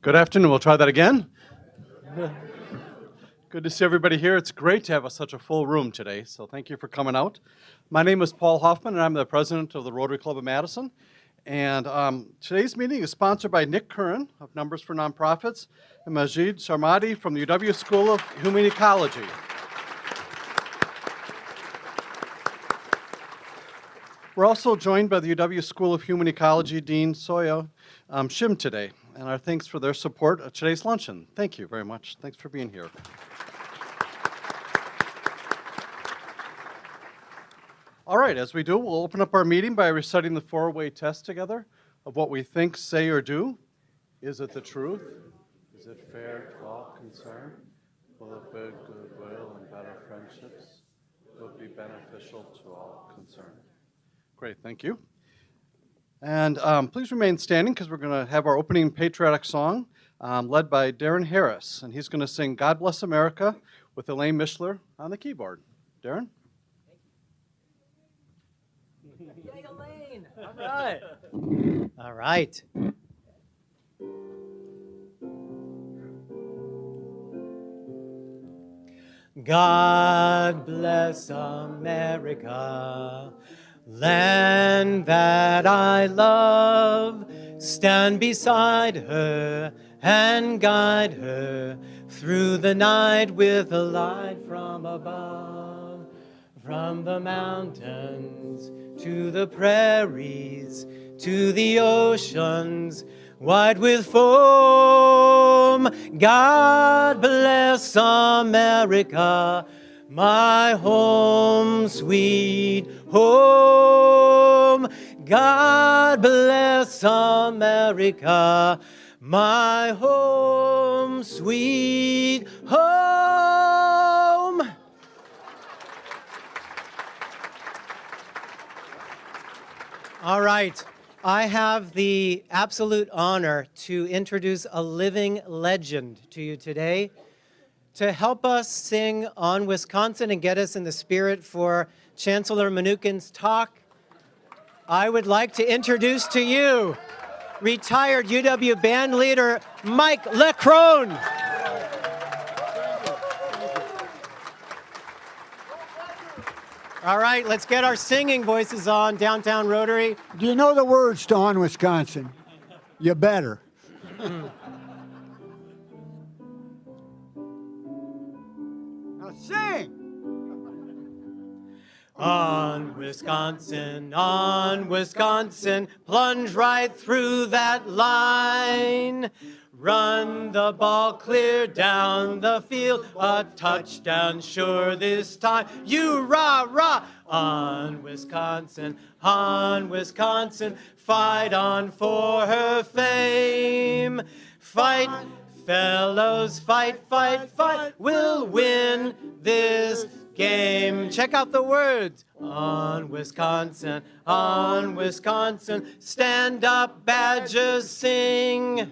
Good afternoon. We'll try that again. Good to see everybody here. It's great to have such a full room today, so thank you for coming out. My name is Paul Hoffman, and I'm the president of the Rotary Club of Madison. And today's meeting is sponsored by Nick Curran of Numbers for Nonprofits and Majid Sharmadi from the UW School of Human Ecology. We're also joined by the UW School of Human Ecology Dean Soya Shim today, and our thanks for their support of today's luncheon. Thank you very much. Thanks for being here. All right, as we do, we'll open up our meeting by reciting the four-way test together of what we think, say, or do. Is it the truth? Is it fair to all concerned? Will it build goodwill and better friendships? Will it be beneficial to all concerned? Great, thank you. And please remain standing because we're going to have our opening patriotic song led by Darren Harris. And he's going to sing God Bless America with Elaine Mishler on the keyboard. Darren? Yay, Elaine! All right. All right. God bless America, land that I love. Stand beside her and guide her through the night with a light from above. From the mountains to the prairies, to the oceans, white with foam. God bless America, my home, sweet home. God bless America, my home, sweet home. All right, I have the absolute honor to introduce a living legend to you today. To help us sing On Wisconsin and get us in the spirit for Chancellor Mnookin's talk, I would like to introduce to you retired UW band leader Mike Leckrone. All right, let's get our singing voices on, Downtown Rotary. Do you know the words to On Wisconsin? You better. Now sing! On Wisconsin, plunge right through that line. Run the ball clear down the field, a touchdown sure this time. You rah-rah! On Wisconsin, fight on for her fame. Fight, fellows, fight, fight, fight, we'll win this game. Check out the words. On Wisconsin, stand up, Badgers, sing.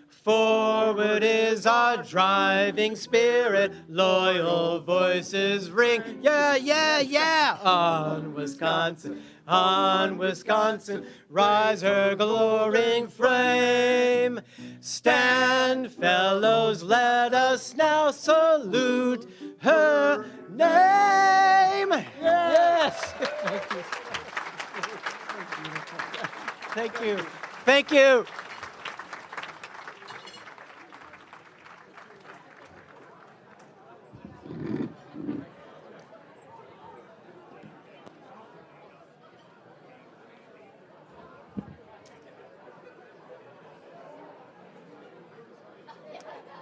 Forward is our driving spirit, loyal voices ring. Yeah, yeah, yeah. On Wisconsin, rise her glowing frame. Stand, fellows, let us now salute her name. Yes. Thank you. Thank you.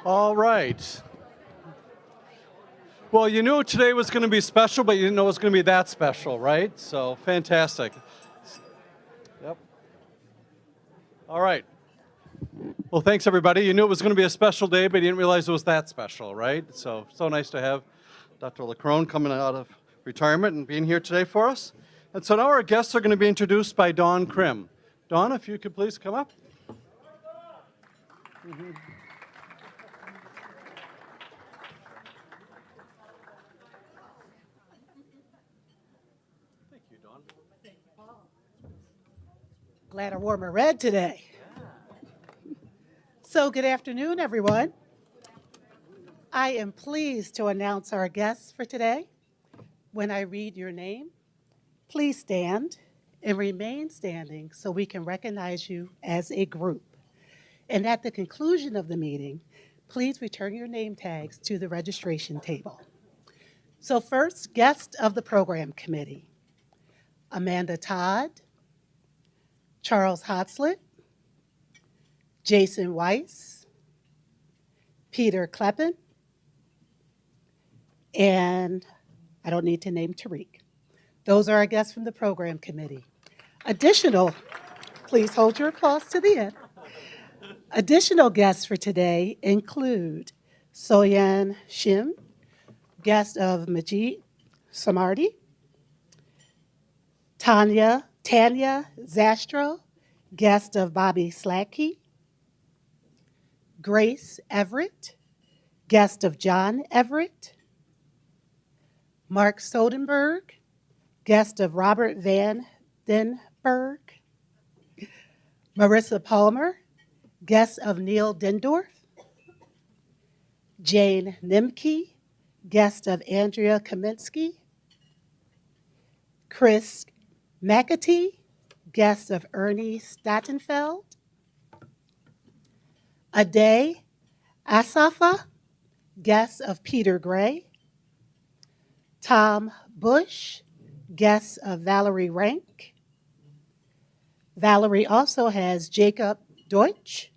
All right. Well, you knew today was going to be special, but you didn't know it was going to be that special, right? So, fantastic. Yep. All right. Well, thanks, everybody. You knew it was going to be a special day, but you didn't realize it was that special, right? So nice to have Dr. Leckrone coming out of retirement and being here today for us. And so now our guests are going to be introduced by Dawn Krim. Dawn, if you could please come up. Mm-hmm. Glad I wore my red today. So good afternoon, everyone. I am pleased to announce our guests for today. When I read your name, please stand and remain standing so we can recognize you as a group. And at the conclusion of the meeting, please return your name tags to the registration table. So first, guest of the program committee, Amanda Todd, Charles Hotzlet, Jason Weiss, Peter Kleppen, and I don't need to name Tariq. Those are our guests from the program committee. Please hold your applause to the end. Additional guests for today include Soyan Shim, guest of Majid Samardi, Tanya Zastro, guest of Bobby Slacky, Grace Everett, guest of John Everett, Mark Sodenberg, guest of Robert Van Den Berg, Marissa Palmer, guest of Neil Dendorf, Jane Nimke, guest of Andrea Kaminsky, Chris McAtee, guest of Ernie Stattenfeld, Ade Asafa, guest of Peter Gray, Tom Bush, guest of Valerie Rank. Valerie also has Jacob Deutsch.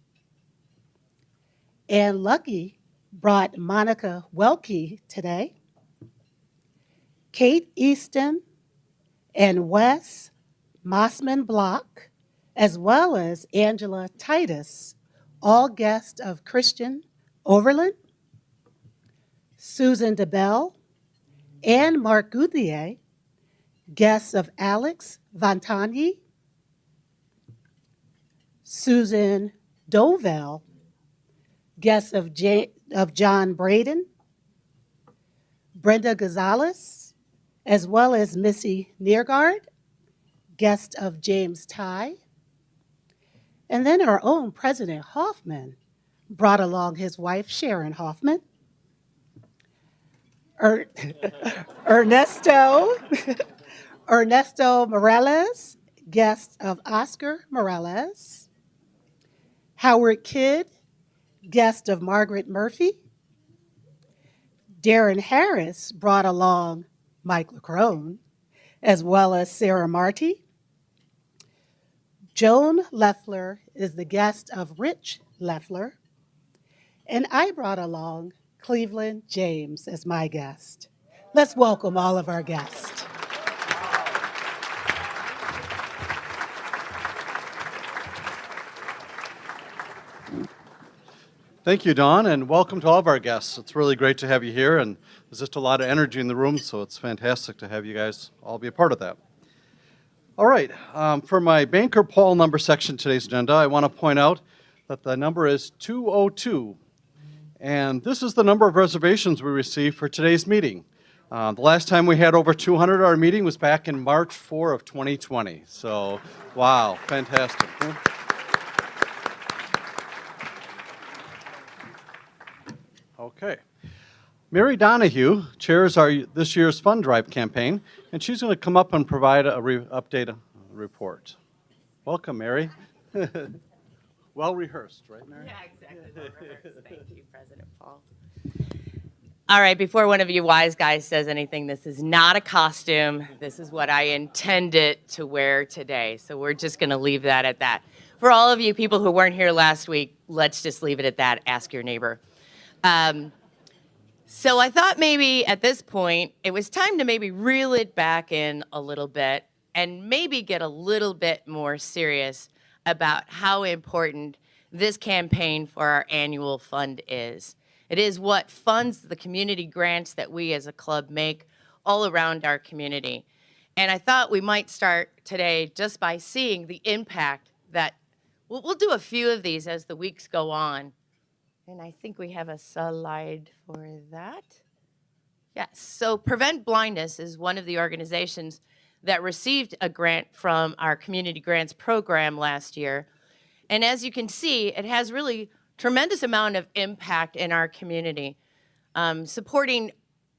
And Lucky brought Monica Welke today. Kate Easton and Wes Mossman Block, as well as Angela Titus, all guests of Christian Overland, Susan DeBell, and Mark Gouthier, guests of Alex Vantagni, Susan Dovell, guests of John Braden, Brenda Gonzalez, as well as Missy Neergaard, guest of James Ty. And then our own President Hoffman brought along his wife, Sharon Hoffman, Ernesto Morales, guest of Oscar Morales, Howard Kidd, guest of Margaret Murphy, Darren Harris brought along Mike LaCrone, as well as Sarah Marty. Joan Leffler is the guest of Rich Leffler, and I brought along Cleveland James as my guest. Let's welcome all of our guests. Thank you, Dawn, and welcome to all of our guests. It's really great to have you here, and there's just a lot of energy in the room, so it's fantastic to have you guys all be a part of that. All right, for my banker poll number section of today's agenda, I want to point out that the number is 202, and this is the number of reservations we received for today's meeting. The last time we had over 200 at our meeting was back in March 4 of 2020, so wow, fantastic. Okay. Mary Donahue chairs this year's fund drive campaign, and she's going to come up and provide a report. Welcome, Mary. Well rehearsed, right, Mary? Yeah, exactly. Well rehearsed. Thank you, President Paul. All right, before one of you wise guys says anything, this is not a costume. This is what I intended to wear today. So we're just going to leave that at that. For all of you people who weren't here last week, let's just leave it at that. Ask your neighbor. So I thought maybe at this point, it was time to maybe reel it back in a little bit and maybe get a little bit more serious about how important this campaign for our annual fund is. It is what funds the community grants that we as a club make all around our community. And I thought we might start today just by seeing the impact that, we'll do a few of these as the weeks go on. And I think we have a slide for that. Yes, so Prevent Blindness is one of the organizations that received a grant from our Community Grants program last year. And as you can see, it has really tremendous amount of impact in our community, supporting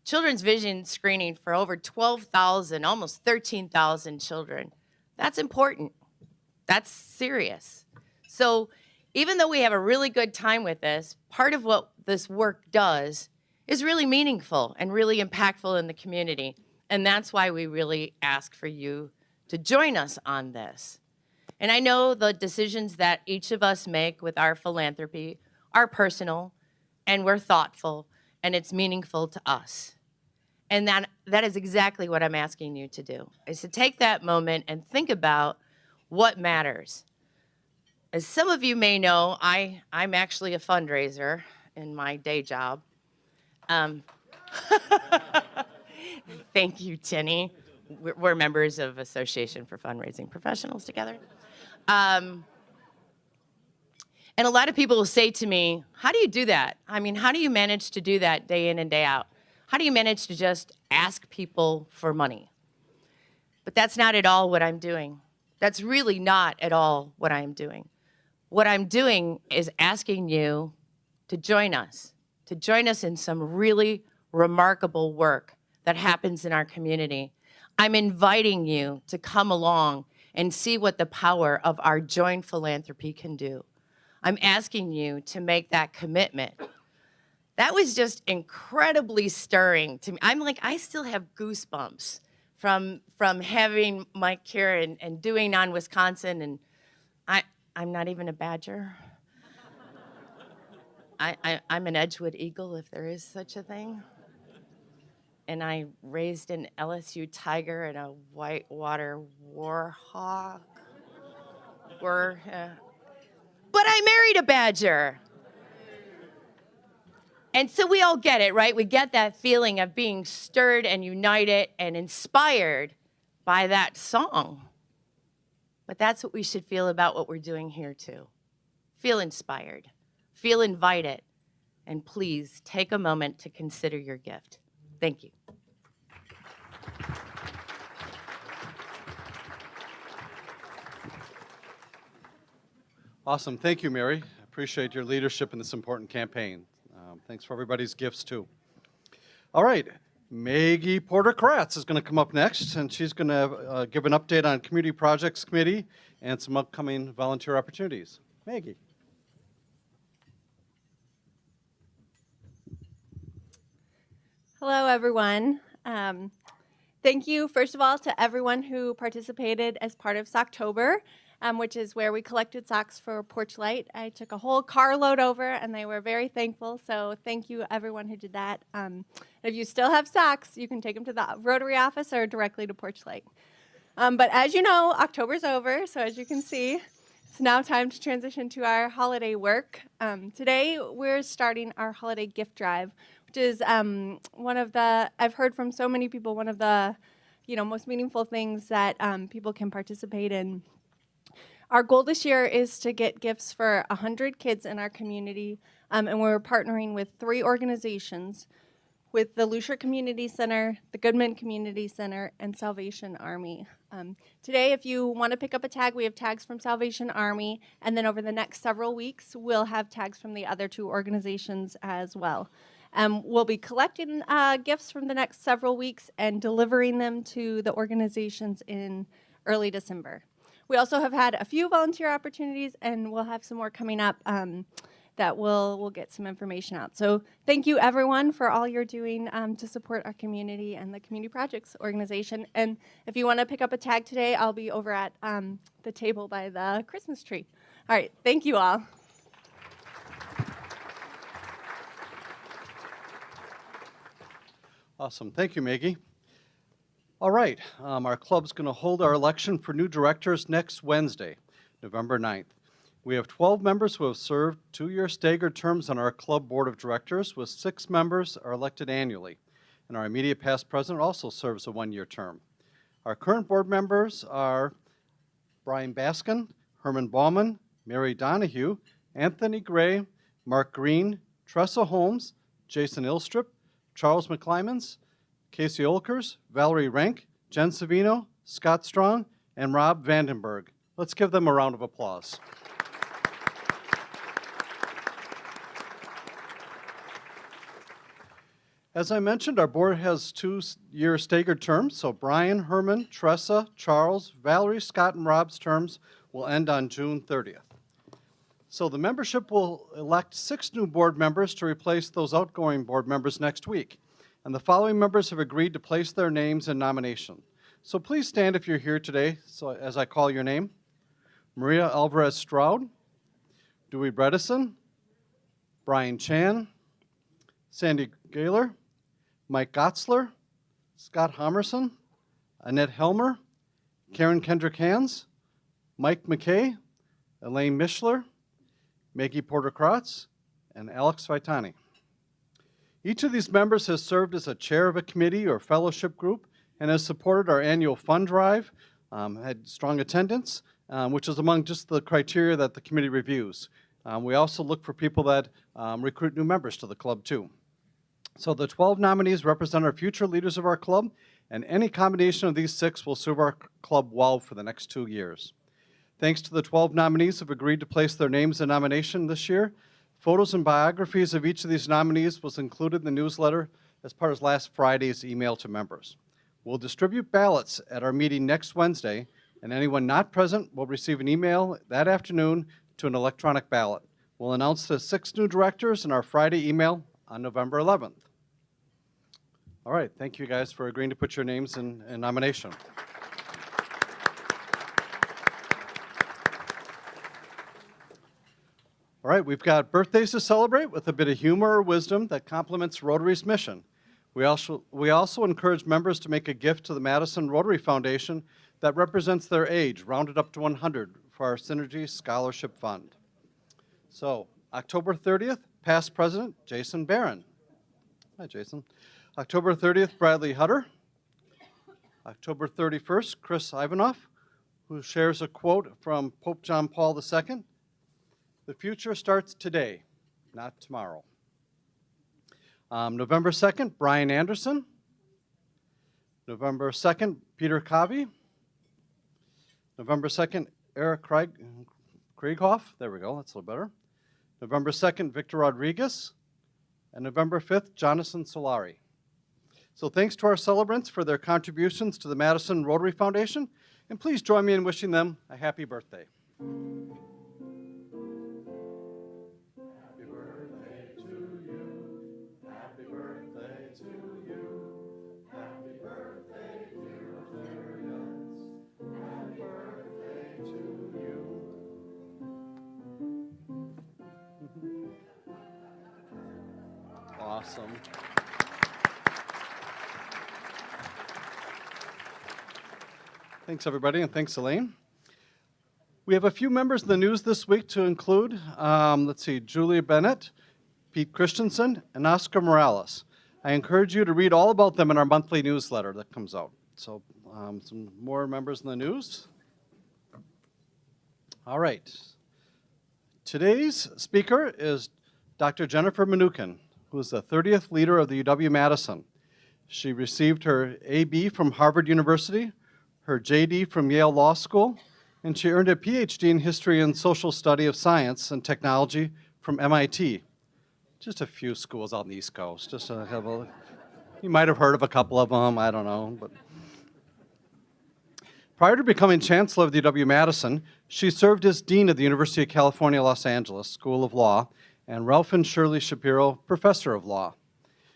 children's vision screening for over 12,000, almost 13,000 children. That's important. That's serious. So even though we have a really good time with this, part of what this work does is really meaningful and really impactful in the community. And that's why we really ask for you to join us on this. And I know the decisions that each of us make with our philanthropy are personal, and we're thoughtful, and it's meaningful to us. And that is exactly what I'm asking you to do, is to take that moment and think about what matters. As some of you may know, I'm actually a fundraiser in my day job. Thank you, Tinny. We're members of Association for Fundraising Professionals together. And a lot of people will say to me, how do you do that? I mean, how do you manage to do that day in and day out? How do you manage to just ask people for money? But that's not at all what I'm doing. That's really not at all what I'm doing. What I'm doing is asking you to join us in some really remarkable work that happens in our community. I'm inviting you to come along and see what the power of our joint philanthropy can do. I'm asking you to make that commitment. That was just incredibly stirring to me. I'm like, I still have goosebumps from having Mike here and doing on Wisconsin, and I'm not even a Badger. I'm an Edgewood Eagle, if there is such a thing. And I raised an LSU Tiger and a Whitewater Warhawk. But I married a Badger. And so we all get it, right? We get that feeling of being stirred and united and inspired by that song. But that's what we should feel about what we're doing here too. Feel inspired, feel invited, and please take a moment to consider your gift. Thank you. Awesome. Thank you, Mary. I appreciate your leadership in this important campaign. Thanks for everybody's gifts, too. All right. Maggie Porter-Kratz is going to come up next, and she's going to give an update on Community Projects Committee and some upcoming volunteer opportunities. Maggie. Hello, everyone. Thank you, first of all, to everyone who participated as part of Socktober, which is where we collected socks for Porch Light. I took a whole carload over, and they were very thankful, so thank you, everyone who did that. If you still have socks, you can take them to the Rotary office or directly to Porch Light. But as you know, October's over, so as you can see, it's now time to transition to our holiday work. Today, we're starting our holiday gift drive, which is one of the, I've heard from so many people, one of the most meaningful things that people can participate in. Our goal this year is to get gifts for 100 kids in our community, and we're partnering with 3 organizations, with the Lucia Community Center, the Goodman Community Center, and Salvation Army. Today, if you want to pick up a tag, we have tags from Salvation Army, and then over the next several weeks, we'll have tags from the other 2 organizations as well. We'll be collecting gifts from the next several weeks and delivering them to the organizations in early December. We also have had a few volunteer opportunities, and we'll have some more coming up that we'll get some information out. So thank you, everyone, for all you're doing to support our community and the Community Projects Organization. And if you want to pick up a tag today, I'll be over at the table by the Christmas tree. All right, thank you all. Awesome. Thank you, Maggie. All right. Our club's going to hold our election for new directors next Wednesday, November 9th. We have 12 members who have served 2-year staggered terms on our club board of directors, with 6 members are elected annually. And our immediate past president also serves a 1-year term. Our current board members are Brian Bascom, Herman Baumann, Mary Donahue, Anthony Gray, Mark Green, Tressa Holmes, Jason Ilstrup, Charles McClymans, Casey Olkers, Valerie Rank, Jen Savino, Scott Strong, and Rob Vandenberg. Let's give them a round of applause. As I mentioned, our board has 2-year staggered terms, so Brian, Herman, Tressa, Charles, Valerie, Scott, and Rob's terms will end on June 30th. So the membership will elect 6 new board members to replace those outgoing board members next week. And the following members have agreed to place their names in nomination. So please stand if you're here today, so as I call your name. Maria Alvarez Stroud, Dewey Bredesen, Brian Chan, Sandy Gaylor, Mike Gotzler, Scott Homerson, Annette Helmer, Karen Kendrick Hans, Mike McKay, Elaine Mishler, Maggie Porter-Kratz, and Alex Vitani. Each of these members has served as a chair of a committee or fellowship group and has supported our annual fund drive, had strong attendance, which is among just the criteria that the committee reviews. We also look for people that recruit new members to the club too. So the 12 nominees represent our future leaders of our club, and any combination of these 6 will serve our club well for the next 2 years. Thanks to the 12 nominees who have agreed to place their names in nomination this year, photos and biographies of each of these nominees was included in the newsletter as part of last Friday's email to members. We'll distribute ballots at our meeting next Wednesday, and anyone not present will receive an email that afternoon to an electronic ballot. We'll announce the 6 new directors in our Friday email on November 11th. All right, thank you guys for agreeing to put your names in nomination. All right, we've got birthdays to celebrate with a bit of humor or wisdom that complements Rotary's mission. We also encourage members to make a gift to the Madison Rotary Foundation that represents their age, rounded up to 100, for our Synergy Scholarship Fund. So, October 30th, past president, Jason Barron. Hi, Jason. October 30th, Bradley Hutter. October 31st, Chris Ivanoff, who shares a quote from Pope John Paul II. The future starts today, not tomorrow. November 2nd, Brian Anderson. November 2nd, Peter Covey. November 2nd, Eric Krieghoff. There we go, that's a little better. November 2nd, Victor Rodriguez. And November 5th, Jonathan Solari. So thanks to our celebrants for their contributions to the Madison Rotary Foundation, and please join me in wishing them a happy birthday. Awesome. Thanks, everybody, and thanks, Elaine. We have a few members in the news this week to include, Julia Bennett, Pete Christensen, and Oscar Morales. I encourage you to read all about them in our monthly newsletter that comes out. So some more members in the news. All right. Today's speaker is Dr. Jennifer Mnookin, who is the 30th leader of the UW-Madison. She received her AB from Harvard University, her JD from Yale Law School, and she earned a PhD in History and Social Study of Science and Technology from MIT. Just a few schools out on the East Coast. Just to have a, you might have heard of a couple of them, I don't know. But prior to becoming Chancellor of the UW-Madison, she served as Dean of the University of California, Los Angeles School of Law, and Ralph and Shirley Shapiro Professor of Law.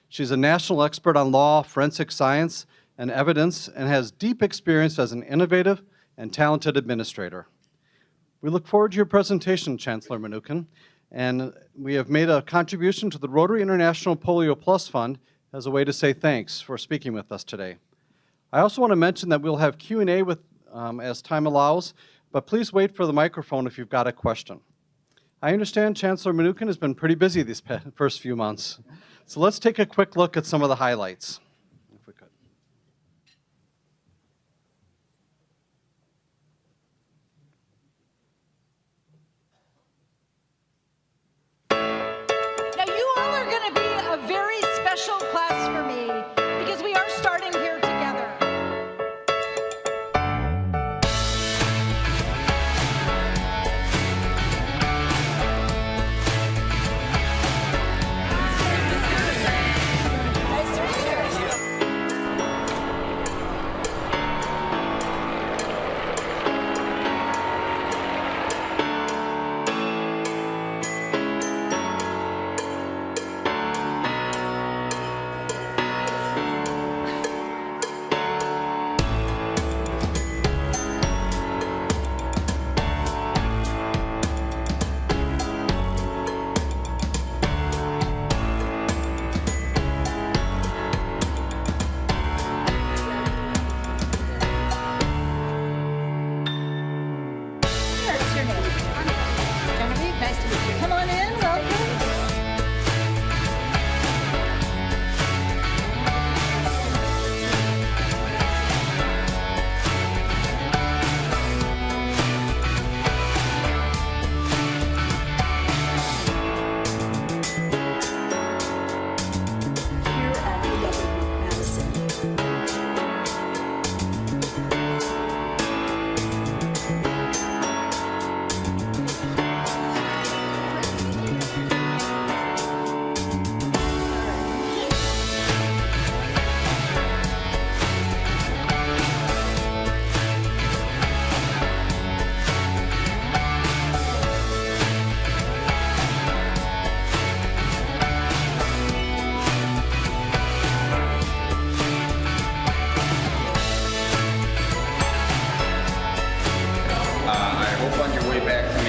She's a national expert on law, forensic science, and evidence, and has deep experience as an innovative and talented administrator. We look forward to your presentation, Chancellor Mnookin, and we have made a contribution to the Rotary International Polio Plus Fund as a way to say thanks for speaking with us today. I also want to mention that we'll have Q&A as time allows, but please wait for the microphone if you've got a question. I understand Chancellor Mnookin has been pretty busy these first few months. So let's take a quick look at some of the highlights, if we could. Now you all are going to be a very special class for me because we are starting here together.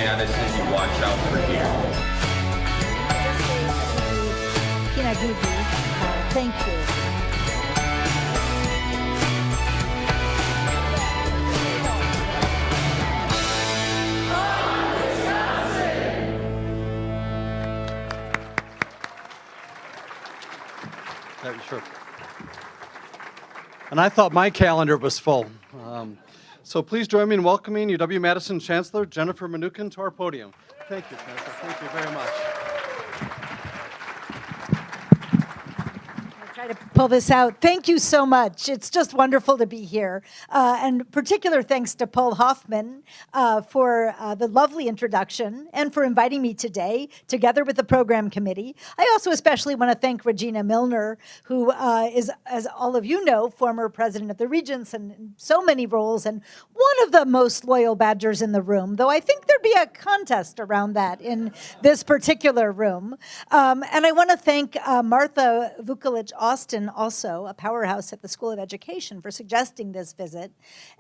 UW-Madison, you watch out for deer. Thank you. Yeah, sure. And I thought my calendar was full. So please join me in welcoming UW-Madison Chancellor Jennifer Mnookin to our podium. Thank you, Chancellor. Thank you very much. Try to pull this out. Thank you so much. It's just wonderful to be here. And particular thanks to Paul Hoffman for the lovely introduction and for inviting me today, together with the program committee. I also especially want to thank Regina Milner, who is, as all of you know, former president of the Regents and in so many roles, and one of the most loyal Badgers in the room, though I think there'd be a contest around that in this particular room. And I want to thank Martha Vukolich Austin, also a powerhouse at the School of Education, for suggesting this visit,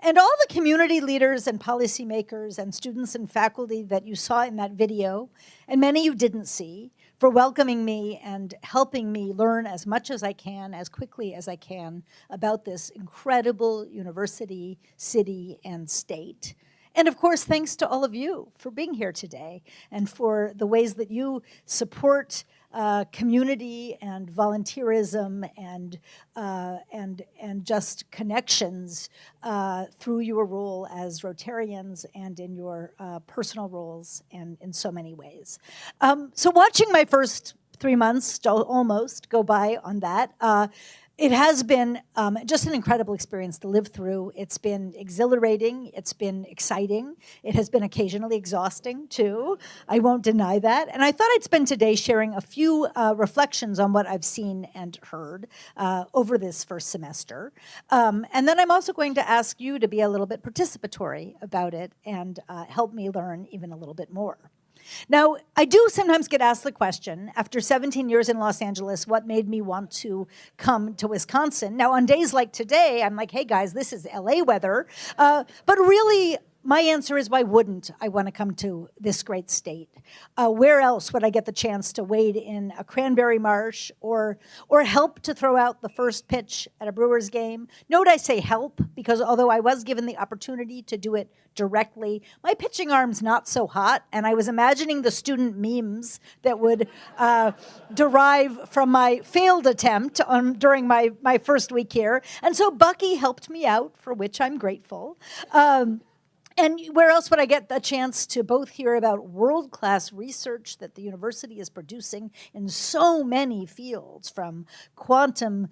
and all the community leaders and policymakers and students and faculty that you saw in that video, and many you didn't see, for welcoming me and helping me learn as much as I can, as quickly as I can, about this incredible university, city, and state. And of course, thanks to all of you for being here today and for the ways that you support community and volunteerism and just connections through your role as Rotarians and in your personal roles and in so many ways. So watching my first 3 months almost go by on that, it has been just an incredible experience to live through. It's been exhilarating. It's been exciting. It has been occasionally exhausting, too. I won't deny that. And I thought I'd spend today sharing a few reflections on what I've seen and heard over this first semester. And then I'm also going to ask you to be a little bit participatory about it and help me learn even a little bit more. Now, I do sometimes get asked the question, after 17 years in Los Angeles, what made me want to come to Wisconsin? Now, on days like today, I'm like, hey, guys, this is LA weather. But really, my answer is, why wouldn't I want to come to this great state? Where else would I get the chance to wade in a cranberry marsh or help to throw out the first pitch at a Brewers game? Note I say help, because although I was given the opportunity to do it directly, my pitching arm's not so hot, and I was imagining the student memes that would derive from my failed attempt during my first week here. And so Bucky helped me out, for which I'm grateful. And where else would I get the chance to both hear about world-class research that the university is producing in so many fields, from quantum,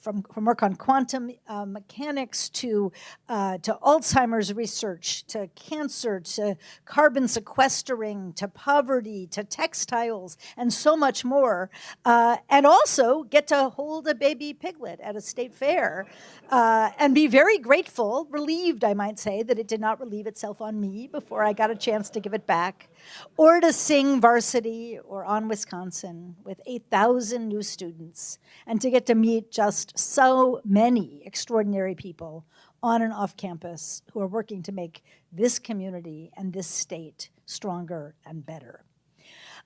from work on quantum mechanics to Alzheimer's research, to cancer, to carbon sequestering, to poverty, to textiles, and so much more. And also get to hold a baby piglet at a state fair and be very grateful, relieved, I might say, that it did not relieve itself on me before I got a chance to give it back, or to sing varsity or on Wisconsin with 8,000 new students, and to get to meet just so many extraordinary people on and off campus who are working to make this community and this state stronger and better.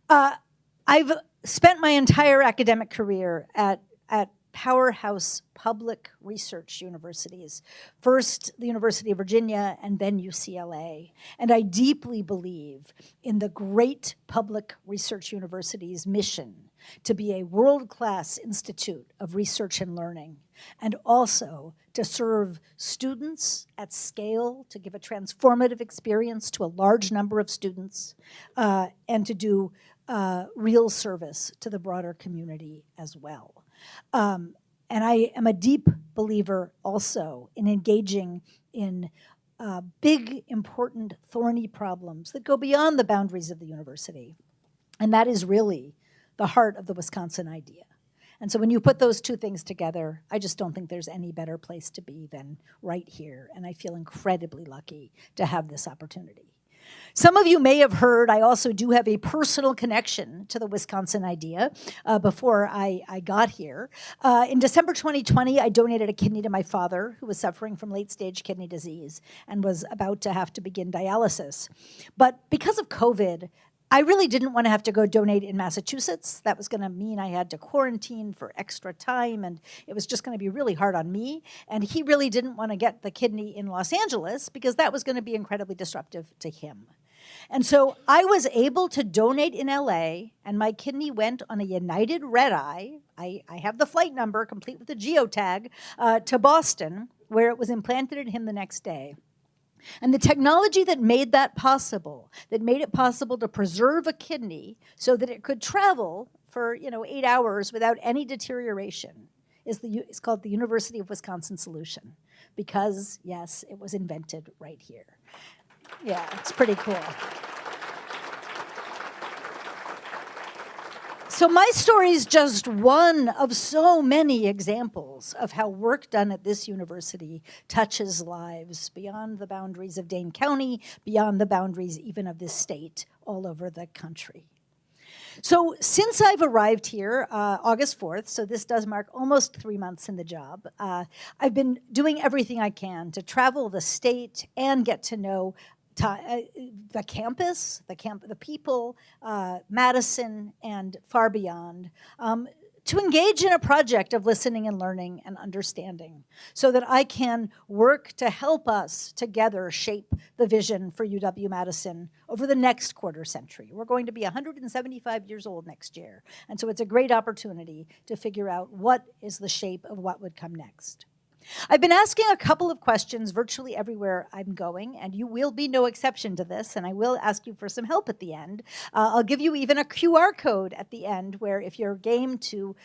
I've spent my entire academic career at powerhouse public research universities, first the University of Virginia and then UCLA. And I deeply believe in the great public research university's mission to be a world-class institute of research and learning, and also to serve students at scale, to give a transformative experience to a large number of students, and to do real service to the broader community as well. And I am a deep believer also in engaging in big, important, thorny problems that go beyond the boundaries of the university. And that is really the heart of the Wisconsin idea. And so when you put those two things together, I just don't think there's any better place to be than right here. And I feel incredibly lucky to have this opportunity. Some of you may have heard I also do have a personal connection to the Wisconsin idea before I got here. In December 2020, I donated a kidney to my father, who was suffering from late-stage kidney disease and was about to have to begin dialysis. But because of COVID, I really didn't want to have to go donate in Massachusetts. That was going to mean I had to quarantine for extra time, and it was just going to be really hard on me. And he really didn't want to get the kidney in Los Angeles because that was going to be incredibly disruptive to him. And so I was able to donate in LA, and my kidney went on a United red-eye. I have the flight number, complete with the geotag, to Boston, where it was implanted in him the next day. And the technology that made that possible, that made it possible to preserve a kidney so that it could travel for 8 hours without any deterioration, is called the University of Wisconsin solution. Because, yes, it was invented right here. Yeah, it's pretty cool. So my story is just one of so many examples of how work done at this university touches lives beyond the boundaries of Dane County, beyond the boundaries even of this state, all over the country. So since I've arrived here, August 4th, so this does mark almost 3 months in the job, I've been doing everything I can to travel the state and get to know the campus, the people, Madison, and far beyond, to engage in a project of listening and learning and understanding so that I can work to help us together shape the vision for UW-Madison over the next quarter century. We're going to be 175 years old next year, and so it's a great opportunity to figure out what is the shape of what would come next. I've been asking a couple of questions virtually everywhere I'm going, and you will be no exception to this, and I will ask you for some help at the end. I'll give you even a QR code at the end where if you're game to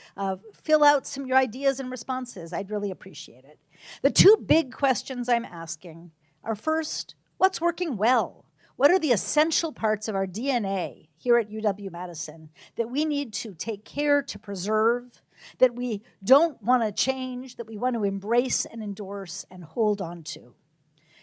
fill out some of your ideas and responses, I'd really appreciate it. The two big questions I'm asking are first, what's working well? What are the essential parts of our DNA here at UW-Madison that we need to take care to preserve, that we don't want to change, that we want to embrace and endorse and hold on to?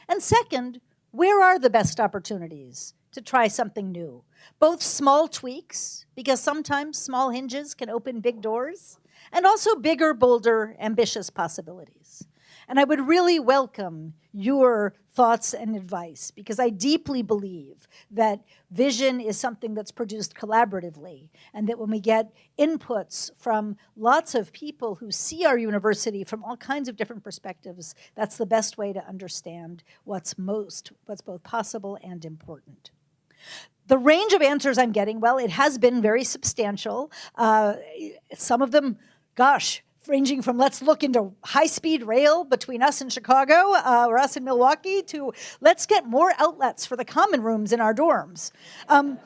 And second, where are the best opportunities to try something new? Both small tweaks, because sometimes small hinges can open big doors, and also bigger, bolder, ambitious possibilities. And I would really welcome your thoughts and advice, because I deeply believe that vision is something that's produced collaboratively, and that when we get inputs from lots of people who see our university from all kinds of different perspectives, that's the best way to understand what's both possible and important. The range of answers I'm getting, well, it has been very substantial. Some of them, gosh, ranging from let's look into high-speed rail between us and Chicago or us and Milwaukee to let's get more outlets for the common rooms in our dorms. And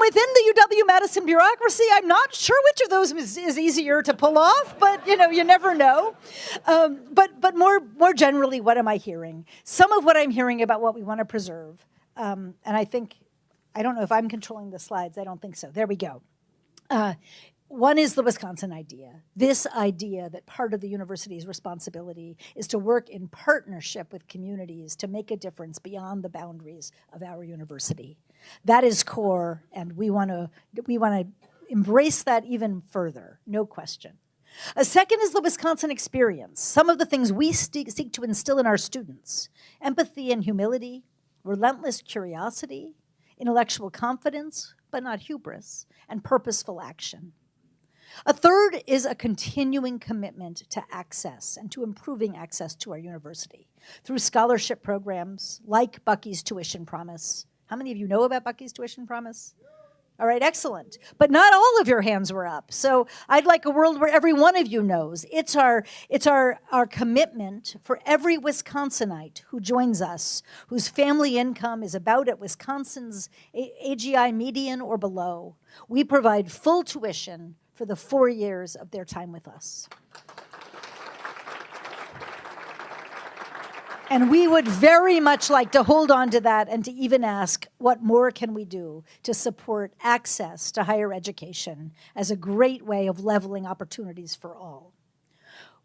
within the UW-Madison bureaucracy, I'm not sure which of those is easier to pull off, but you never know. But more generally, what am I hearing? Some of what I'm hearing about what we want to preserve, and I don't know if I'm controlling the slides. I don't think so. There we go. One is the Wisconsin idea. This idea that part of the university's responsibility is to work in partnership with communities to make a difference beyond the boundaries of our university. That is core, and we want to embrace that even further, no question. A second is the Wisconsin experience, some of the things we seek to instill in our students: empathy and humility, relentless curiosity, intellectual confidence, but not hubris, and purposeful action. A third is a continuing commitment to access and to improving access to our university through scholarship programs like Bucky's Tuition Promise. How many of you know about Bucky's Tuition Promise? All right, excellent. But not all of your hands were up. So I'd like a world where every one of you knows. It's our commitment for every Wisconsinite who joins us, whose family income is about at Wisconsin's AGI median or below. We provide full tuition for the 4 years of their time with us. And we would very much like to hold on to that and to even ask, what more can we do to support access to higher education as a great way of leveling opportunities for all?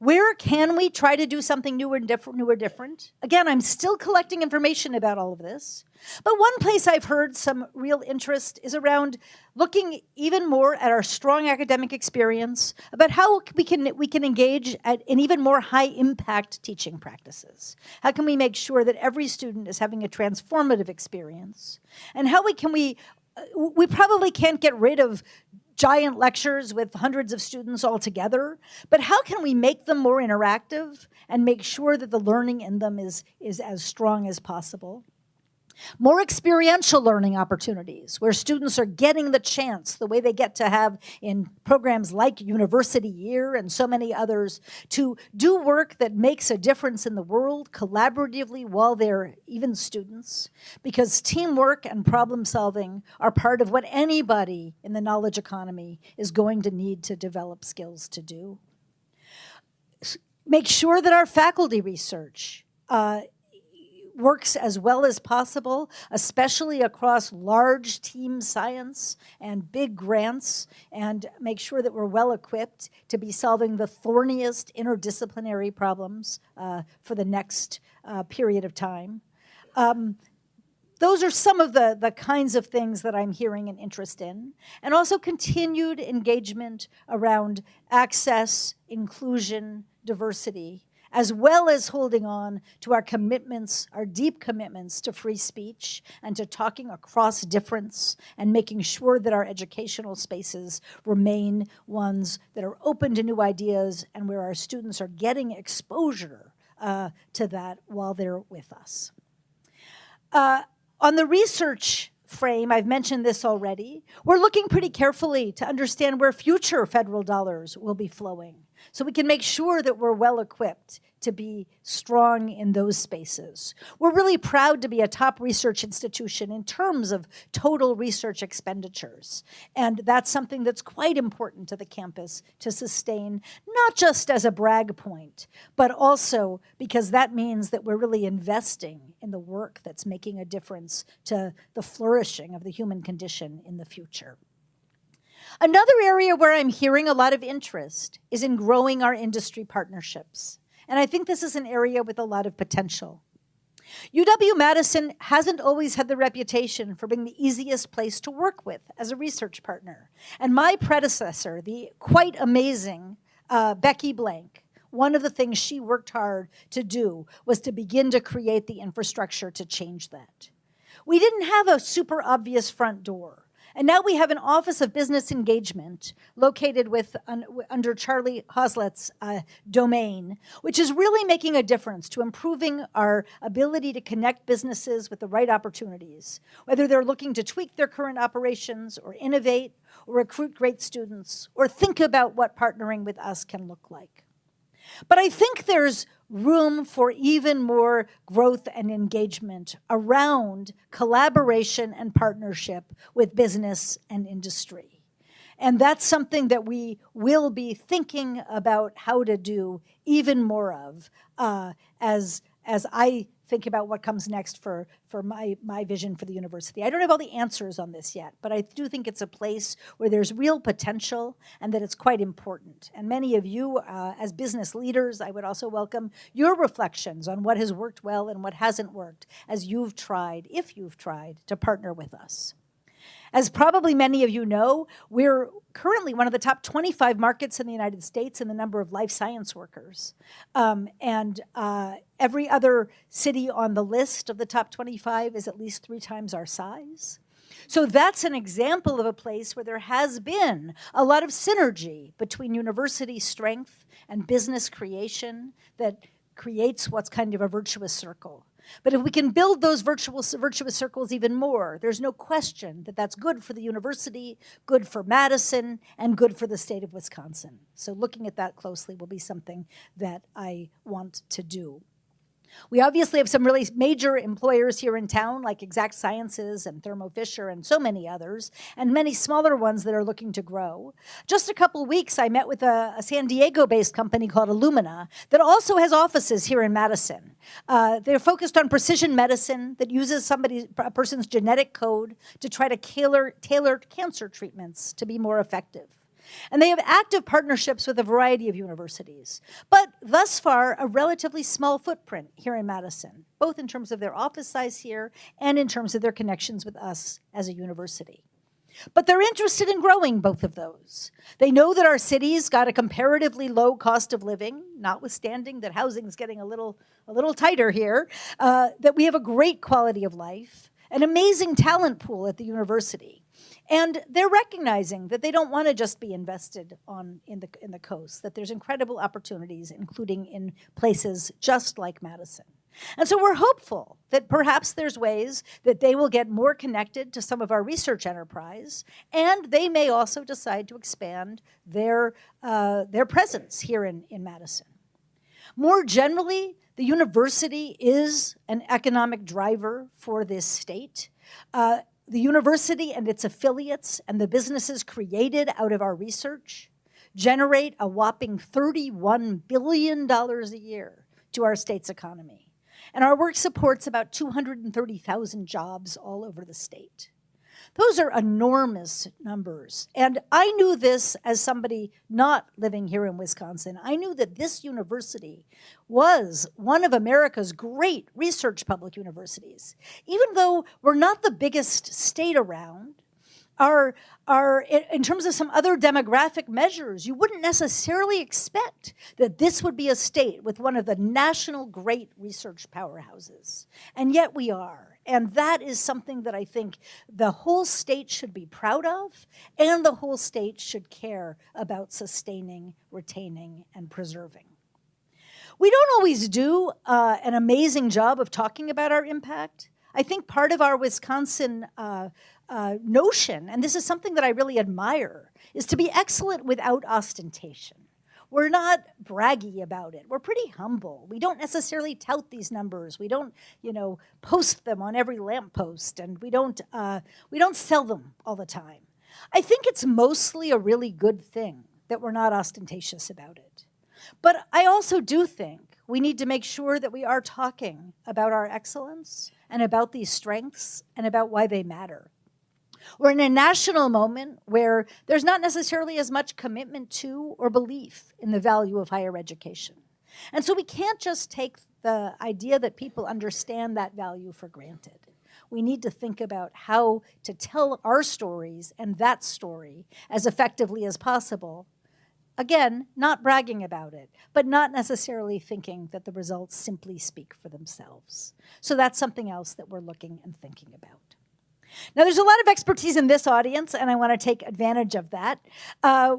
Where can we try to do something new or different? Again, I'm still collecting information about all of this. But one place I've heard some real interest is around looking even more at our strong academic experience, about how we can engage in even more high-impact teaching practices. How can we make sure that every student is having a transformative experience? And how we probably can't get rid of giant lectures with hundreds of students all together, but how can we make them more interactive and make sure that the learning in them is as strong as possible? More experiential learning opportunities where students are getting the chance, the way they get to have in programs like University Year and so many others, to do work that makes a difference in the world collaboratively while they're even students, because teamwork and problem solving are part of what anybody in the knowledge economy is going to need to develop skills to do. Make sure that our faculty research works as well as possible, especially across large team science and big grants, and make sure that we're well equipped to be solving the thorniest interdisciplinary problems for the next period of time. Those are some of the kinds of things that I'm hearing an interest in, and also continued engagement around access, inclusion, diversity, as well as holding on to our commitments, our deep commitments to free speech and to talking across difference and making sure that our educational spaces remain ones that are open to new ideas and where our students are getting exposure to that while they're with us. On the research frame, I've mentioned this already, we're looking pretty carefully to understand where future federal dollars will be flowing, so we can make sure that we're well equipped to be strong in those spaces. We're really proud to be a top research institution in terms of total research expenditures. And that's something that's quite important to the campus to sustain, not just as a brag point, but also because that means that we're really investing in the work that's making a difference to the flourishing of the human condition in the future. Another area where I'm hearing a lot of interest is in growing our industry partnerships. And I think this is an area with a lot of potential. UW-Madison hasn't always had the reputation for being the easiest place to work with as a research partner. And my predecessor, the quite amazing Becky Blank, one of the things she worked hard to do was to begin to create the infrastructure to change that. We didn't have a super obvious front door. And now we have an Office of Business Engagement located under Charlie Hoslet's domain, which is really making a difference to improving our ability to connect businesses with the right opportunities, whether they're looking to tweak their current operations or innovate or recruit great students or think about what partnering with us can look like. But I think there's room for even more growth and engagement around collaboration and partnership with business and industry. And that's something that we will be thinking about how to do even more of as I think about what comes next for my vision for the university. I don't have all the answers on this yet, but I do think it's a place where there's real potential and that it's quite important. And many of you, as business leaders, I would also welcome your reflections on what has worked well and what hasn't worked as you've tried, if you've tried, to partner with us. As probably many of you know, we're currently one of the top 25 markets in the United States in the number of life science workers. Every other city on the list of the top 25 is at least 3 times our size. So that's an example of a place where there has been a lot of synergy between university strength and business creation that creates what's kind of a virtuous circle. But if we can build those virtuous circles even more, there's no question that that's good for the university, good for Madison, and good for the state of Wisconsin. So looking at that closely will be something that I want to do. We obviously have some really major employers here in town, like Exact Sciences and Thermo Fisher and so many others, and many smaller ones that are looking to grow. Just a couple weeks, I met with a San Diego-based company called Illumina that also has offices here in Madison. They're focused on precision medicine that uses a person's genetic code to try to tailor cancer treatments to be more effective. And they have active partnerships with a variety of universities, but thus far, a relatively small footprint here in Madison, both in terms of their office size here and in terms of their connections with us as a university. But they're interested in growing both of those. They know that our city's got a comparatively low cost of living, notwithstanding that housing's getting a little tighter here, that we have a great quality of life, an amazing talent pool at the university. And they're recognizing that they don't want to just be invested in the coast, that there's incredible opportunities, including in places just like Madison. And so we're hopeful that perhaps there's ways that they will get more connected to some of our research enterprise, and they may also decide to expand their presence here in Madison. More generally, the university is an economic driver for this state. The university and its affiliates and the businesses created out of our research generate a whopping $31 billion a year to our state's economy. And our work supports about 230,000 jobs all over the state. Those are enormous numbers. And I knew this as somebody not living here in Wisconsin. I knew that this university was one of America's great research public universities. Even though we're not the biggest state around, in terms of some other demographic measures, you wouldn't necessarily expect that this would be a state with one of the national great research powerhouses. And yet we are. And that is something that I think the whole state should be proud of, and the whole state should care about sustaining, retaining, and preserving. We don't always do an amazing job of talking about our impact. I think part of our Wisconsin notion, and this is something that I really admire, is to be excellent without ostentation. We're not braggy about it. We're pretty humble. We don't necessarily tout these numbers. We don't, post them on every lamppost, and we don't sell them all the time. I think it's mostly a really good thing that we're not ostentatious about it. But I also do think we need to make sure that we are talking about our excellence and about these strengths and about why they matter. We're in a national moment where there's not necessarily as much commitment to or belief in the value of higher education. And so we can't just take the idea that people understand that value for granted. We need to think about how to tell our stories and that story as effectively as possible. Again, not bragging about it, but not necessarily thinking that the results simply speak for themselves. So that's something else that we're looking and thinking about. Now, there's a lot of expertise in this audience, and I want to take advantage of that.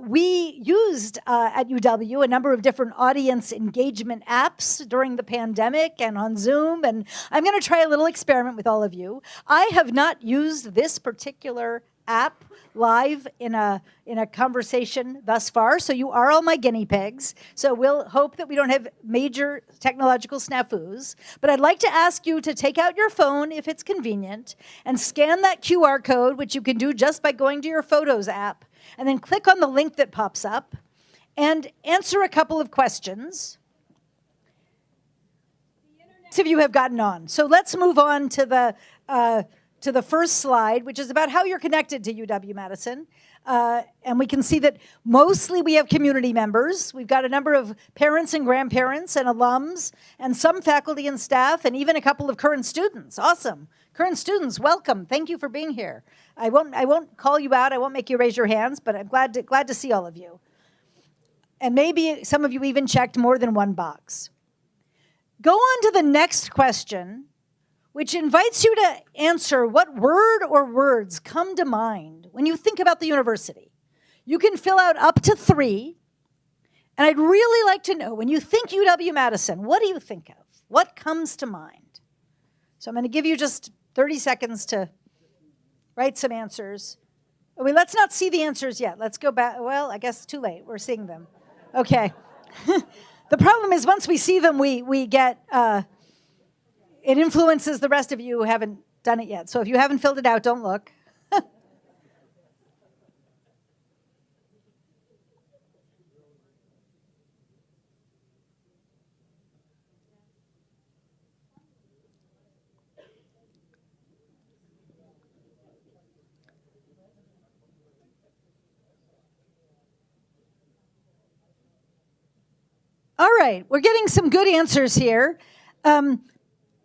We used at UW a number of different audience engagement apps during the pandemic and on Zoom, and I'm going to try a little experiment with all of you. I have not used this particular app live in a conversation thus far, so you are all my guinea pigs. So we'll hope that we don't have major technological snafus. But I'd like to ask you to take out your phone if it's convenient and scan that QR code, which you can do just by going to your Photos app, and then click on the link that pops up and answer a couple of questions. Most of you have gotten on. So let's move on to the first slide, which is about how you're connected to UW-Madison. And we can see that mostly we have community members. We've got a number of parents and grandparents and alums and some faculty and staff and even a couple of current students. Awesome. Current students, welcome. Thank you for being here. I won't call you out. I won't make you raise your hands, but I'm glad to see all of you. And maybe some of you even checked more than one box. Go on to the next question, which invites you to answer what word or words come to mind when you think about the university. You can fill out up to 3, and I'd really like to know, when you think UW-Madison, what do you think of? What comes to mind? So I'm going to give you just 30 seconds to write some answers. Wait, let's not see the answers yet. Let's go back. Well, I guess it's too late. We're seeing them. Okay. The problem is once we see them, we get... it influences the rest of you who haven't done it yet. So if you haven't filled it out, don't look. All right, we're getting some good answers here.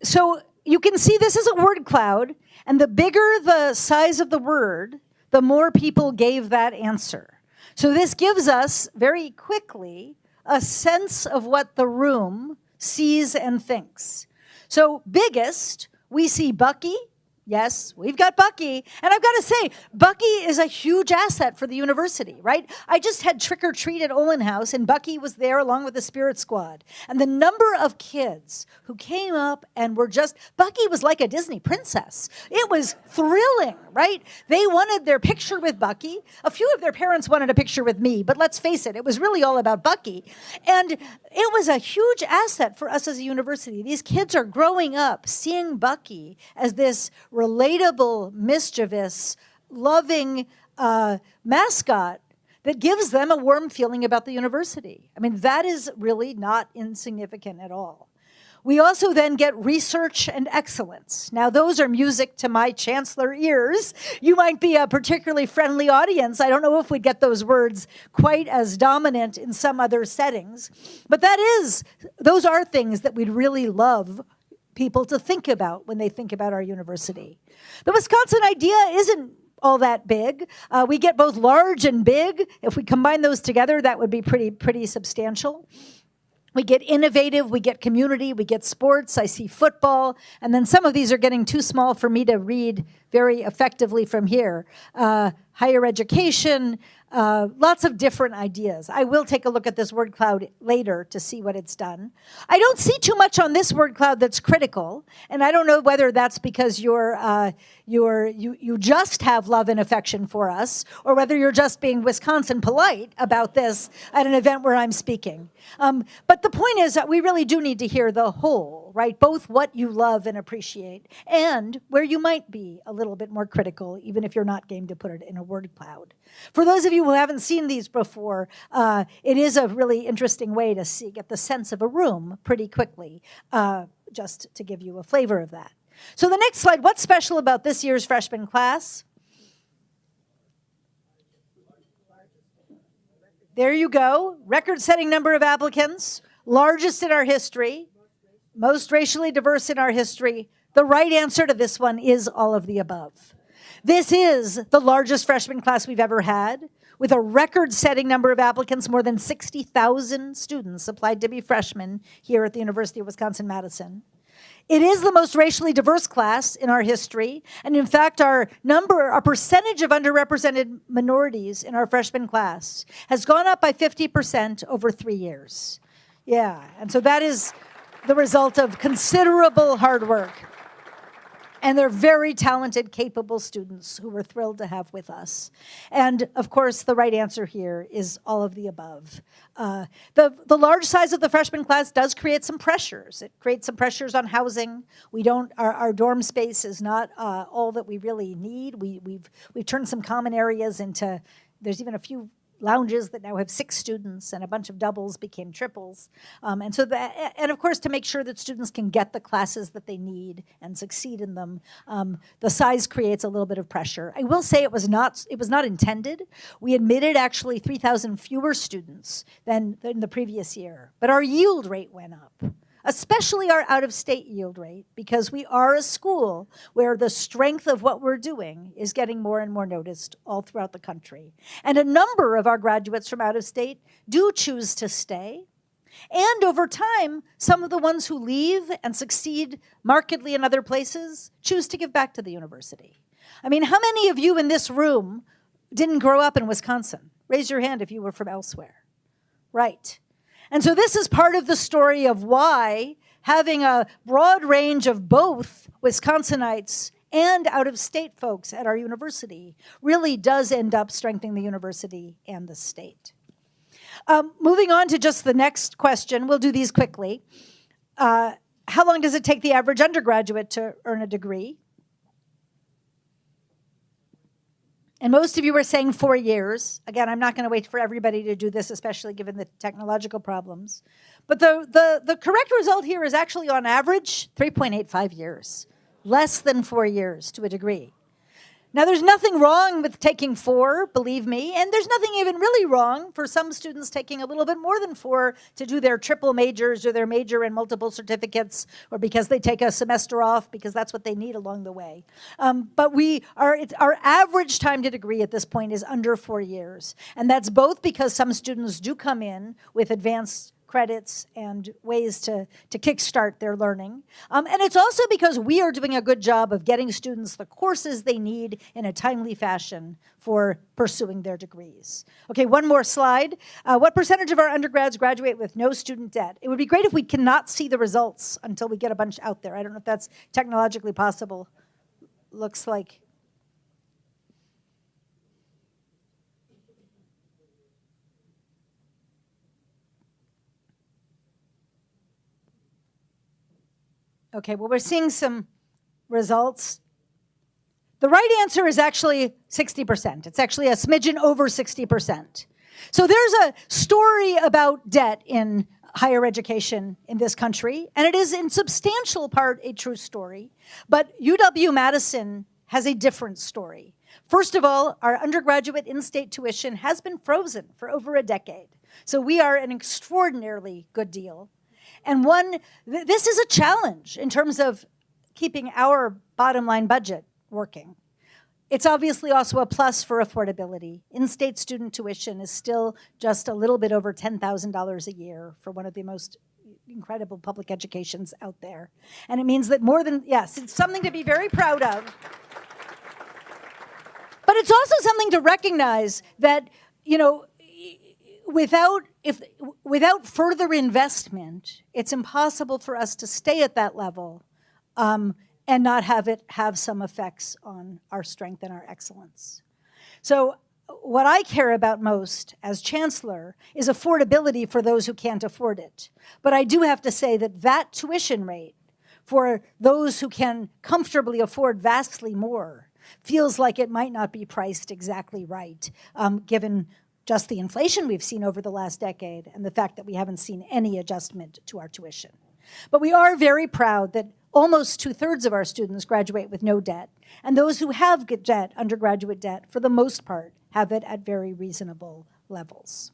So you can see this is a word cloud, and the bigger the size of the word, the more people gave that answer. So this gives us very quickly a sense of what the room sees and thinks. So biggest, we see Bucky. Yes, we've got Bucky. And I've got to say, Bucky is a huge asset for the university, right? I just had trick or treat at Olin House, and Bucky was there along with the Spirit Squad. And the number of kids who came up and were just, Bucky was like a Disney princess. It was thrilling, right? They wanted their picture with Bucky. A few of their parents wanted a picture with me, but let's face it was really all about Bucky. And it was a huge asset for us as a university. These kids are growing up seeing Bucky as this relatable, mischievous, loving mascot that gives them a warm feeling about the university. I mean, that is really not insignificant at all. We also then get research and excellence. Now, those are music to my chancellor ears. You might be a particularly friendly audience. I don't know if we'd get those words quite as dominant in some other settings. But those are things that we'd really love people to think about when they think about our university. The Wisconsin idea isn't all that big. We get both large and big. If we combine those together, that would be pretty substantial. We get innovative, we get community, we get sports. I see football, and then some of these are getting too small for me to read very effectively from here. Higher education, lots of different ideas. I will take a look at this word cloud later to see what it's done. I don't see too much on this word cloud that's critical, and I don't know whether that's because you just have love and affection for us, or whether you're just being Wisconsin polite about this at an event where I'm speaking. But the point is that we really do need to hear the whole, right? Both what you love and appreciate, and where you might be a little bit more critical, even if you're not game to put it in a word cloud. For those of you who haven't seen these before, it is a really interesting way to get the sense of a room pretty quickly, just to give you a flavor of that. So the next slide, what's special about this year's freshman class? There you go, record-setting number of applicants, largest in our history, most racially diverse in our history. The right answer to this one is all of the above. This is the largest freshman class we've ever had, with a record-setting number of applicants. More than 60,000 students applied to be freshmen here at the University of Wisconsin-Madison. It is the most racially diverse class in our history, and in fact, our percentage of underrepresented minorities in our freshman class has gone up by 50% over 3 years. Yeah, and so that is the result of considerable hard work. And they're very talented, capable students who we're thrilled to have with us. And of course, the right answer here is all of the above. The large size of the freshman class does create some pressures. It creates some pressures on housing. Our dorm space is not all that we really need. We've turned some common areas into, there's even a few lounges that now have 6 students, and a bunch of doubles became triples. And of course, to make sure that students can get the classes that they need and succeed in them, the size creates a little bit of pressure. I will say it was not intended. We admitted actually 3,000 fewer students than the previous year, but our yield rate went up. Especially our out-of-state yield rate, because we are a school where the strength of what we're doing is getting more and more noticed all throughout the country. And a number of our graduates from out of state do choose to stay. And over time, some of the ones who leave and succeed markedly in other places choose to give back to the university. I mean, how many of you in this room didn't grow up in Wisconsin? Raise your hand if you were from elsewhere. Right. And so this is part of the story of why having a broad range of both Wisconsinites and out-of-state folks at our university really does end up strengthening the university and the state. Moving on to just the next question, we'll do these quickly. How long does it take the average undergraduate to earn a degree? And most of you are saying 4 years. Again, I'm not going to wait for everybody to do this, especially given the technological problems. But the correct result here is actually, on average, 3.85 years. Less than 4 years to a degree. Now, there's nothing wrong with taking 4, believe me, and there's nothing even really wrong for some students taking a little bit more than 4 to do their triple majors or their major and multiple certificates, or because they take a semester off because that's what they need along the way. But our average time to degree at this point is under 4 years, and that's both because some students do come in with advanced credits and ways to kickstart their learning. And it's also because we are doing a good job of getting students the courses they need in a timely fashion for pursuing their degrees. Okay, one more slide. What percentage of our undergrads graduate with no student debt? It would be great if we cannot see the results until we get a bunch out there. I don't know if that's technologically possible. Looks like. Okay, well, we're seeing some results. The right answer is actually 60%. It's actually a smidgen over 60%. So there's a story about debt in higher education in this country, and it is in substantial part a true story. But UW-Madison has a different story. First of all, our undergraduate in-state tuition has been frozen for over a decade. So we are an extraordinarily good deal. And this is a challenge in terms of keeping our bottom line budget working. It's obviously also a plus for affordability. In-state student tuition is still just a little bit over $10,000 a year for one of the most incredible public educations out there. And it means that more than, yes, it's something to be very proud of. But it's also something to recognize that, you know, without further investment, it's impossible for us to stay at that level and not have it have some effects on our strength and our excellence. So what I care about most as chancellor is affordability for those who can't afford it. But I do have to say that that tuition rate for those who can comfortably afford vastly more feels like it might not be priced exactly right, given just the inflation we've seen over the last decade and the fact that we haven't seen any adjustment to our tuition. But we are very proud that almost 2/3 of our students graduate with no debt, and those who have debt, undergraduate debt, for the most part, have it at very reasonable levels.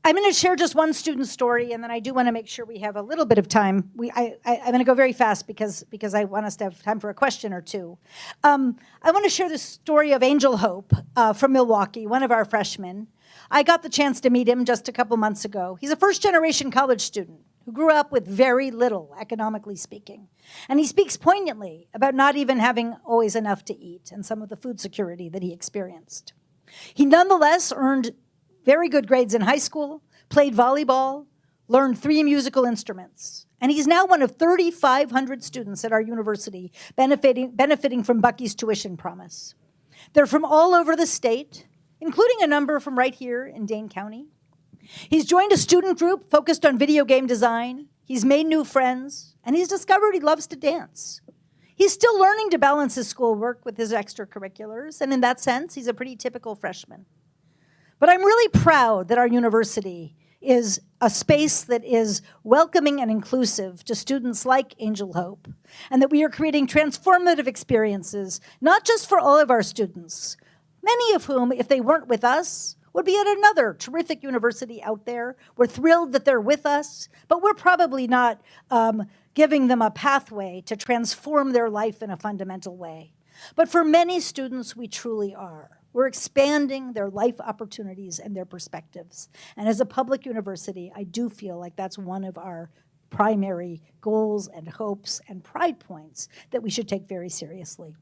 I'm going to share just one student story, and then I do want to make sure we have a little bit of time. I'm going to go very fast because I want us to have time for a question or two. I want to share the story of Angel Hope from Milwaukee, one of our freshmen. I got the chance to meet him just a couple months ago. He's a first-generation college student who grew up with very little, economically speaking. And he speaks poignantly about not even having always enough to eat and some of the food security that he experienced. He nonetheless earned very good grades in high school, played volleyball, learned 3 musical instruments. And he's now one of 3,500 students at our university benefiting from Bucky's tuition promise. They're from all over the state, including a number from right here in Dane County. He's joined a student group focused on video game design. He's made new friends, and he's discovered he loves to dance. He's still learning to balance his schoolwork with his extracurriculars, and in that sense, he's a pretty typical freshman. But I'm really proud that our university is a space that is welcoming and inclusive to students like Angel Hope, and that we are creating transformative experiences, not just for all of our students, many of whom, if they weren't with us, would be at another terrific university out there. We're thrilled that they're with us, but we're probably not giving them a pathway to transform their life in a fundamental way. But for many students, we truly are. We're expanding their life opportunities and their perspectives. And as a public university, I do feel like that's one of our primary goals and hopes and pride points that we should take very seriously.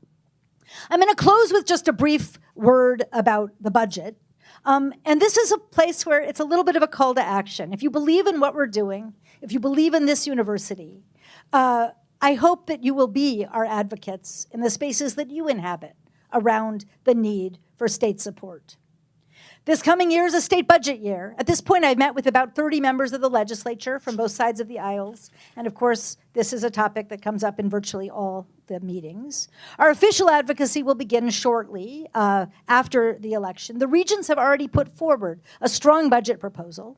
I'm going to close with just a brief word about the budget. And this is a place where it's a little bit of a call to action. If you believe in what we're doing, if you believe in this university, I hope that you will be our advocates in the spaces that you inhabit around the need for state support. This coming year is a state budget year. At this point, I've met with about 30 members of the legislature from both sides of the aisles. And of course, this is a topic that comes up in virtually all the meetings. Our official advocacy will begin shortly after the election. The regents have already put forward a strong budget proposal.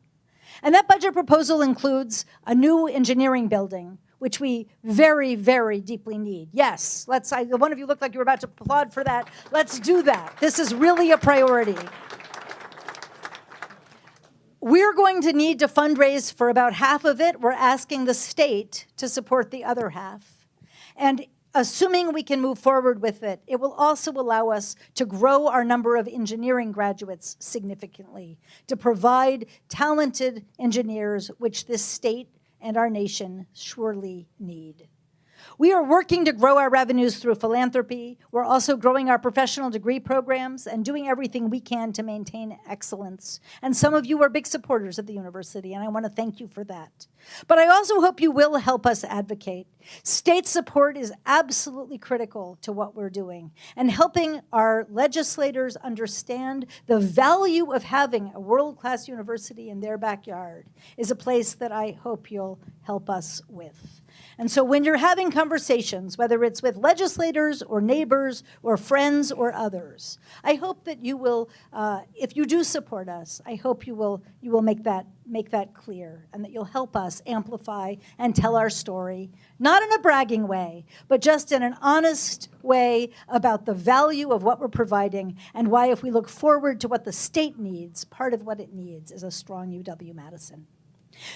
And that budget proposal includes a new engineering building which we very, very deeply need. Yes, one of you looked like you were about to applaud for that. Let's do that. This is really a priority. We're going to need to fundraise for about half of it. We're asking the state to support the other half. And assuming we can move forward with it, it will also allow us to grow our number of engineering graduates significantly, to provide talented engineers, which this state and our nation surely need. We are working to grow our revenues through philanthropy. We're also growing our professional degree programs and doing everything we can to maintain excellence. And some of you are big supporters of the university, and I want to thank you for that. But I also hope you will help us advocate. State support is absolutely critical to what we're doing, and helping our legislators understand the value of having a world-class university in their backyard is a place that I hope you'll help us with. And so when you're having conversations, whether it's with legislators or neighbors or friends or others, I hope that you will, if you do support us, I hope you will make that clear, and that you'll help us amplify and tell our story, not in a bragging way, but just in an honest way about the value of what we're providing, and why, if we look forward to what the state needs, part of what it needs is a strong UW-Madison.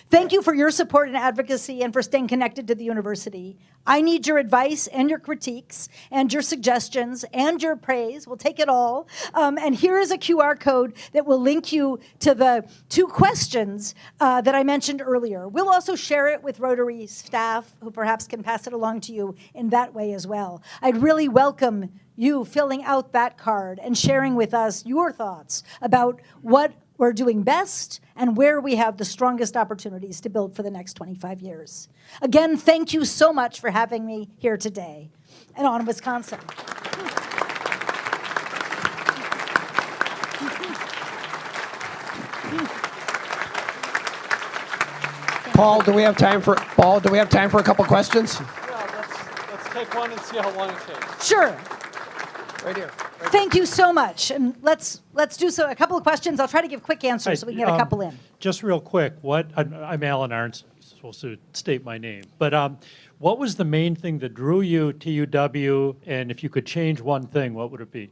Thank you for your support and advocacy, and for staying connected to the university. I need your advice and your critiques and your suggestions and your praise. We'll take it all. And here is a QR code that will link you to the 2 questions that I mentioned earlier. We'll also share it with Rotary staff, who perhaps can pass it along to you in that way as well. I'd really welcome you filling out that card and sharing with us your thoughts about what we're doing best and where we have the strongest opportunities to build for the next 25 years. Again, thank you so much for having me here today. And on Wisconsin. Paul, do we have time for a couple questions? Yeah, let's take one and see how long it takes. Sure. Right here. Thank you so much. And let's do a couple of questions. I'll try to give quick answers so we can get a couple in. Just real quick, I'm Alan Arns, supposed to state my name, but what was the main thing that drew you to UW, and if you could change one thing, what would it be?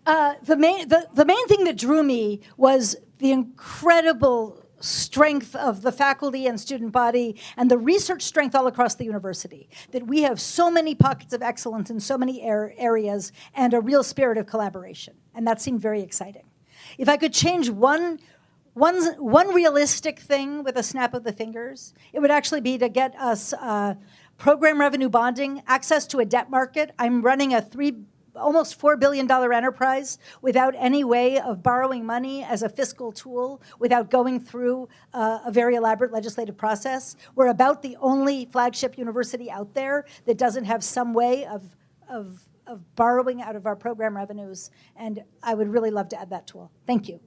The main thing that drew me was the incredible strength of the faculty and student body, and the research strength all across the university, that we have so many pockets of excellence in so many areas, and a real spirit of collaboration. And that seemed very exciting. If I could change one realistic thing with a snap of the fingers, it would actually be to get us program revenue bonding, access to a debt market. I'm running a almost $4 billion enterprise without any way of borrowing money as a fiscal tool, without going through a very elaborate legislative process. We're about the only flagship university out there that doesn't have some way of borrowing out of our program revenues, and I would really love to add that tool. Thank you.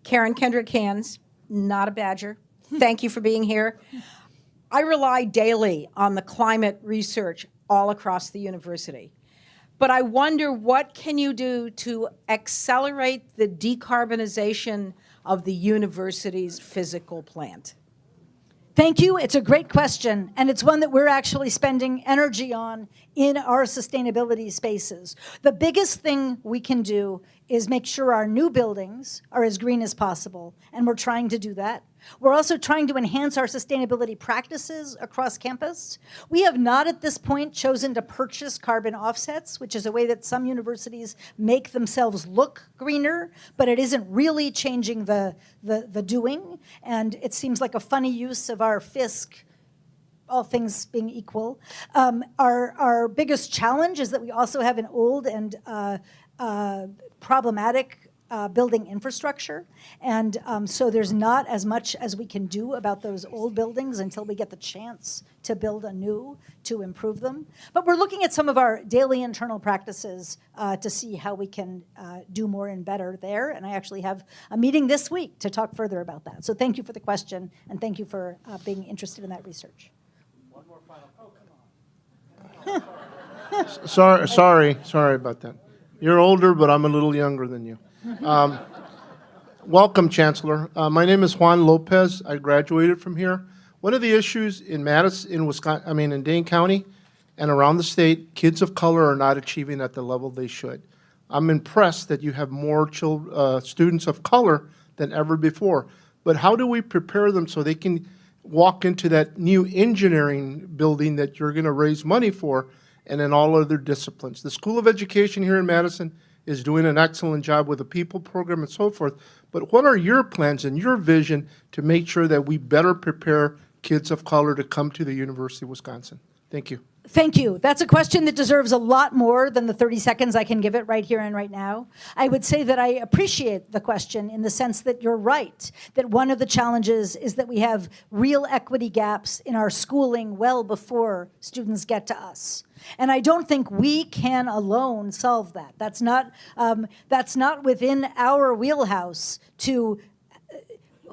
Karen Kendrick Hands, not a Badger. Thank you for being here. I rely daily on the climate research all across the university. But I wonder, what can you do to accelerate the decarbonization of the university's physical plant? Thank you. It's a great question, and it's one that we're actually spending energy on in our sustainability spaces. The biggest thing we can do is make sure our new buildings are as green as possible, and we're trying to do that. We're also trying to enhance our sustainability practices across campus. We have not at this point chosen to purchase carbon offsets, which is a way that some universities make themselves look greener, but it isn't really changing the doing, and it seems like a funny use of our fisc, all things being equal. Our biggest challenge is that we also have an old and problematic building infrastructure, and so there's not as much as we can do about those old buildings until we get the chance to build anew to improve them. But we're looking at some of our daily internal practices to see how we can do more and better there, and I actually have a meeting this week to talk further about that. So thank you for the question, and thank you for being interested in that research. One more final. Oh, come on. Sorry about that. You're older, but I'm a little younger than you. Welcome, Chancellor. My name is Juan Lopez. I graduated from here. One of the issues in Madison, in Wisconsin, I mean, in Dane County and around the state, kids of color are not achieving at the level they should. I'm impressed that you have more students of color than ever before. But how do we prepare them so they can walk into that new engineering building that you're going to raise money for, and in all other disciplines? The School of Education here in Madison is doing an excellent job with the people program and so forth. But what are your plans and your vision to make sure that we better prepare kids of color to come to the University of Wisconsin? Thank you. Thank you. That's a question that deserves a lot more than the 30 seconds I can give it right here and right now. I would say that I appreciate the question in the sense that you're right, that one of the challenges is that we have real equity gaps in our schooling well before students get to us. And I don't think we can alone solve that. That's not within our wheelhouse to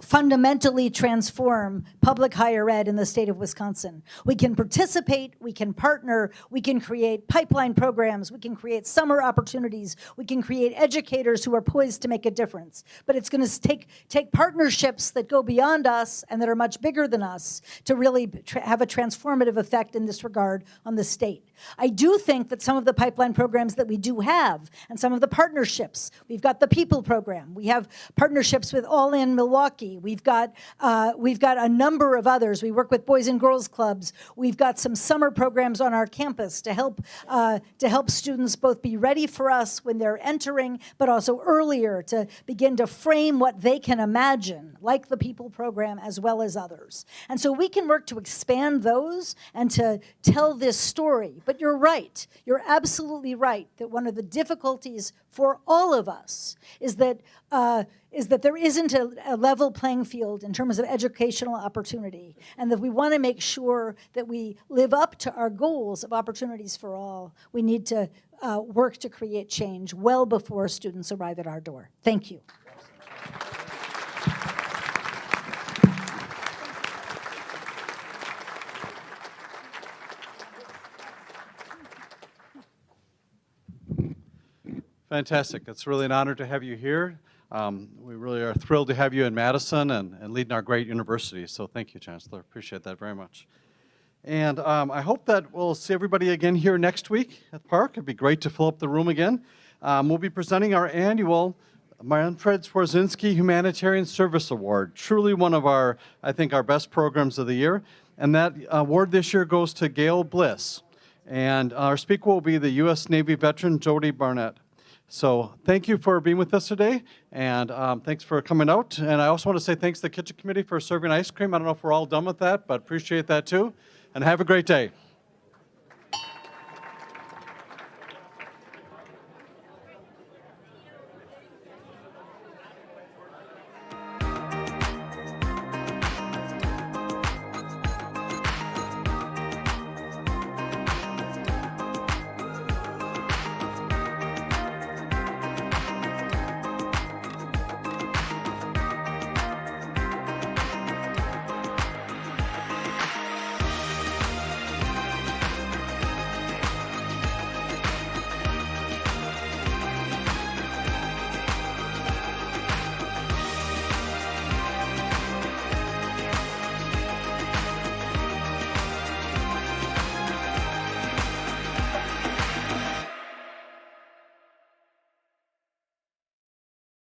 fundamentally transform public higher ed in the state of Wisconsin. We can participate, we can partner, we can create pipeline programs, we can create summer opportunities, we can create educators who are poised to make a difference. But it's going to take partnerships that go beyond us and that are much bigger than us to really have a transformative effect in this regard on the state. I do think that some of the pipeline programs that we do have and some of the partnerships, we've got the People program, we have partnerships with All In Milwaukee, we've got a number of others. We work with Boys and Girls Clubs. We've got some summer programs on our campus to help students both be ready for us when they're entering, but also earlier to begin to frame what they can imagine, like the People program as well as others. And so we can work to expand those and to tell this story. But you're right. You're absolutely right that one of the difficulties for all of us is that there isn't a level playing field in terms of educational opportunity, and that we want to make sure that we live up to our goals of opportunities for all. We need to work to create change well before students arrive at our door. Thank you. Fantastic. It's really an honor to have you here. We really are thrilled to have you in Madison and leading our great university. So thank you, Chancellor. Appreciate that very much. And I hope that we'll see everybody again here next week at the park. It'd be great to fill up the room again. We'll be presenting our annual Manfred Swarzinski Humanitarian Service Award. Truly one of our, I think, our best programs of the year. And that award this year goes to Gail Bliss. And our speaker will be the U.S. Navy veteran, Jody Barnett. So thank you for being with us today, and thanks for coming out. And I also want to say thanks to the kitchen committee for serving ice cream. I don't know if we're all done with that, but appreciate that too. And have a great day.